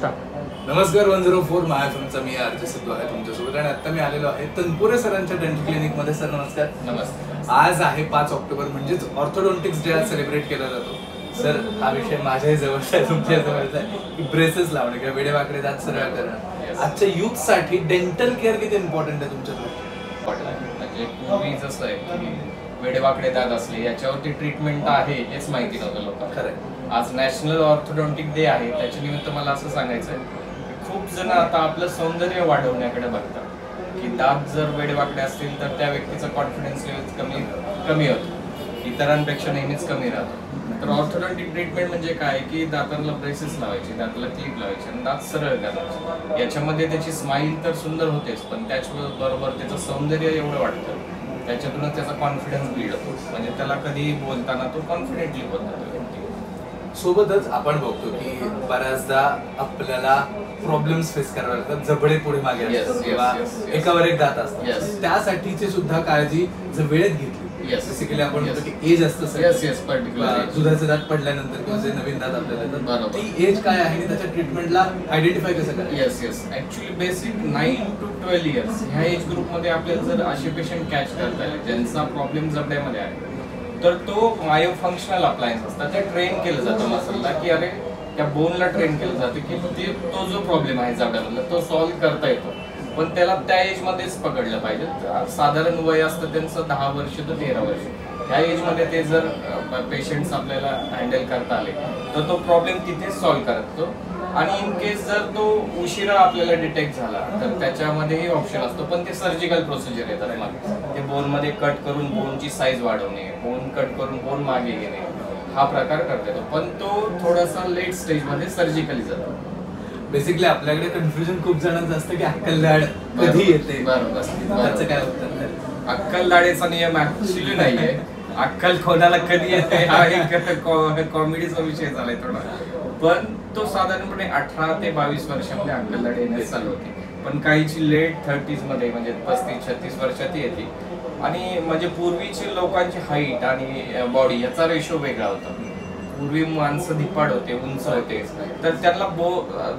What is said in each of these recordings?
नमस्कार 104 महाफिल्मचा मी आरजे सिद्धू आहे तुमच्यासोबत आणि आता मी आलेलो आहे तनपुरे सरांच्या डेंटल क्लिनिक मध्ये. सर नमस्कार. नमस्ते. आज आहे 5 ऑक्टोबर म्हणजेच ऑर्थोडॉन्टिक्स डे आज सेलिब्रेट केला जातो. सर हा विषय माझ्याही जवळचा आहे, तुमच्या जवळचा आहे की ब्रेसेस लावणे किंवा वेडेवाकडे दात सरळ करणं. आजच्या युथ साठी डेंटल केअर किती इम्पॉर्टंट आहे तुमच्याकडे? म्हणजे पूर्वी जसं आहे की वेडेवाकडे दात असले याच्यावरती ट्रीटमेंट आहे हेच माहिती नव्हतं लोकांना. खरं. आज नॅशनल ऑर्थोडॉन्टिक डे आहे, त्याच्या निमित्त मला असं सांगायचं आहे खूप जण आता आपलं सौंदर्य वाढवण्याकडे बघतात की दात जर वेडेवाकडे असतील तर त्या व्यक्तीचा कॉन्फिडन्स लेवल कमी होतो, इतरांपेक्षा नेहमीच कमी राहतो. तर ऑर्थोडॉन्टिक ट्रीटमेंट म्हणजे काय की दातांना ब्रेसेस लावायची, दाताला क्लिप लावायची आणि दात सरळ करायचे. याच्यामध्ये त्याची स्माईल तर सुंदर होतेच, पण त्याच्याबरोबर त्याचं सौंदर्य एवढं वाढतं, त्याच्यातूनच त्याचा कॉन्फिडन्स बिल्ड होतो. म्हणजे त्याला कधी बोलताना तो कॉन्फिडेंटली बोलतो. सोबतच आपण बघतो की बऱ्याचदा आपल्याला प्रॉब्लेम्स फेस करावे लागतात, जबडे पुढे मागे असतात किंवा एकावर एक दात असतात. त्यासाठीची सुद्धा काळजी जर वेळेत घेतली, बेसिकली आपण म्हणतो की एज असतं दुधाचे दात पडल्यानंतर किंवा जे नवीन दात आपल्याला येतात ती एज काय आहे आणि त्याच्या ट्रीटमेंटला आयडेंटिफाय कसं करायचं? ऍक्च्युली बेसिक 9 to 12 इयर्स ह्या एज ग्रुपमध्ये आपल्याला जर असे पेशंट कॅच करता येईल ज्यांचा प्रॉब्लेम जबड्यामध्ये आहे, तर तो मायो फंक्शनल अप्लायन्स असतात, ते ट्रेन केलं जातं मसलला की अरे त्या बोनला ट्रेन केलं जातं की तो जो प्रॉब्लेम आहे जबड्यामधला तो सॉल्व्ह करता येतो. पण त्याला त्या एज मध्येच पकडलं पाहिजे. साधारण वय असतं त्यांचं 10 वर्ष ते 13 वर्ष. ह्या एज मध्ये ते जर पेशंट्स आपल्याला हँडल करता आले तर तो प्रॉब्लेम तिथेच सॉल्व्ह करतो. आणि इन केस जर तो उशिरा आपल्याला डिटेक्ट झाला तर त्याच्यामध्येही ऑप्शन असतो, पण ते सर्जिकल प्रोसिजर येतात. मग ते बोन मध्ये कट करून बोनची साईज वाढवणे, बोन कट करून बोन मागे घेणे, हा प्रकार करता येतो. पण तो थोडासा लेट स्टेज मध्ये सर्जिकली जातो. बेसिकली आपल्याकडे कन्फ्युजन खूप जणांचं असतं की अक्कलदाढ कधी येते. बरोबर. त्याचं काय उत्तर? अक्कलदाढेचा नियम ऍक्च्युली नाहीये. अक्कल कोणाला कधी येते हा एक कॉमेडीचा विषय झालाय थोडा. पण तो साधारणपणे 18 ते 22 वर्षामध्ये अक्कलदाढ येण्यास चालू होती. पण काहीची लेट 30s मध्ये म्हणजे 35-36 वर्षात येते. आणि म्हणजे पूर्वीची लोकांची हाईट आणि बॉडी याचा रेशो वेगळा होता. पूर्वी माणसं धिप्पाड होते, उंच होते, तर त्यांना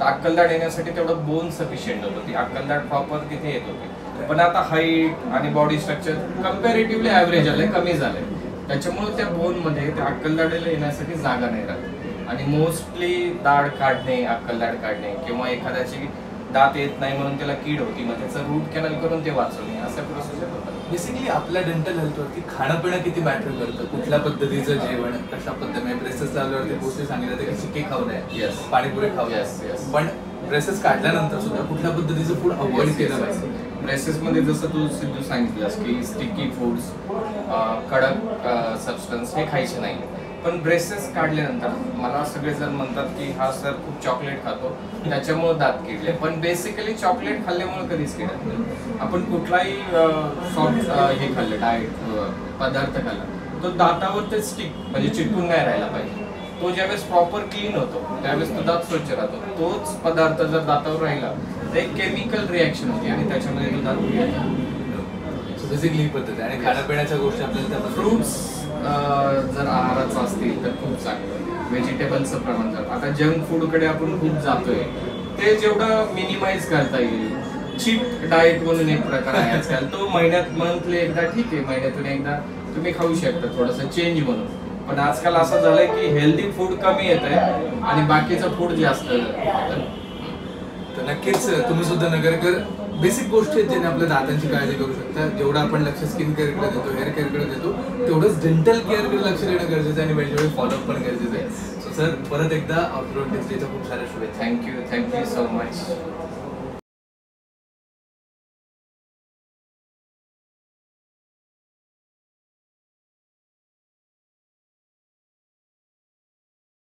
अक्कलदाढ येण्यासाठी तेवढं बोन सफिशियंट होतं, ती अक्कलदाढ प्रॉपर तिथे येत होती. पण आता हाईट आणि बॉडी स्ट्रक्चर कम्पॅरेटिव्हली ॲव्हरेज आलंय, कमी झालंय. त्याच्यामुळे त्या बोन मध्ये त्या अक्कलदाढीला येण्यासाठी जागा नाही राहत. आणि मोस्टली दाढ काढणे, अक्कलदाढ काढणे किंवा एखाद्याची दात येत नाही म्हणून त्याला कीड होती, मग त्याचं रूट कॅनल करून ते वाचवणे, असा प्रोसिजर होतात. बेसिकली आपल्या डेंटल हेल्थवरती खाणं पिणं किती मॅटर करतं? कुठल्या पद्धतीचं जेवण, कशा पद्धतीने ब्रेसेस लावल्यावरती गोष्टी सांगितलं की चिक्की खाऊ नये, पाणीपुरी खाऊ नये, पण ब्रेसेस काढल्यानंतर सुद्धा कुठल्या पद्धतीचं फूड अवॉइड केलं पाहिजे? ब्रेसेस मध्ये जसं तू सिद्धू सांगितलंस की स्टिकी फूड्स, कडक सबस्टन्स हे खायचे नाही. पण ब्रेसेस काढल्यानंतर मला सगळेजण म्हणतात की हा सर खूप चॉकलेट खातो त्याच्यामुळे दात किडले. पण बेसिकली चॉकलेट खाल्ल्यामुळे कधीच किडत नाही. आपण कुठलाही सॉफ्ट हे खाल्लं, डाएट पदार्थ खाल्ला, तो दातावर ते स्टिक म्हणजे चिटकून नाही राहायला पाहिजे. तो ज्यावेळेस प्रॉपर क्लीन होतो त्यावेळेस तो दात स्वच्छ राहतो. तोच पदार्थ जर दातावर राहिला तर एक केमिकल रिॲक्शन होते आणि त्याच्यामध्ये तो दात किडतो. बेसिकली ही पद्धत आहे. आणि खाण्यापिण्याच्या गोष्टी आपल्याला फ्रुट्स जर आहाराचं असतील तर खूप चांगलं. व्हेजिटेबलचं प्रमाण जर आता जंक फूडकडे आपण खूप जातोय, ते जेवढं मिनिमाइज करता येईल. चीट डाएट म्हणून एक प्रकार आहे आजकाल, तो मंथली एकदा ठीक आहे, महिन्यातून एकदा तुम्ही खाऊ शकता थोडंसं चेंज म्हणून. पण आजकाल असं झालंय की हेल्दी फूड कमी येत आहे आणि बाकीचं फूड जास्त. तर नक्कीच तुम्ही सुद्धा नगरकर बेसिक गोष्टी आहेत ज्याने आपल्या दातांची काळजी करू शकता. जेवढं आपण लक्ष स्किन केअरकडे देतो, हेअर केअरकडे देतो, तेवढंच डेंटल केअरकडे लक्ष देणं गरजेचं आहे आणि वेळोवेळी फॉलोअप पण गरजेचं आहे. सो सर परत एकदा ऑर्थोडॉन्टिक्स डेच्या खूप साऱ्या शुभेच्छा. Thank you so much.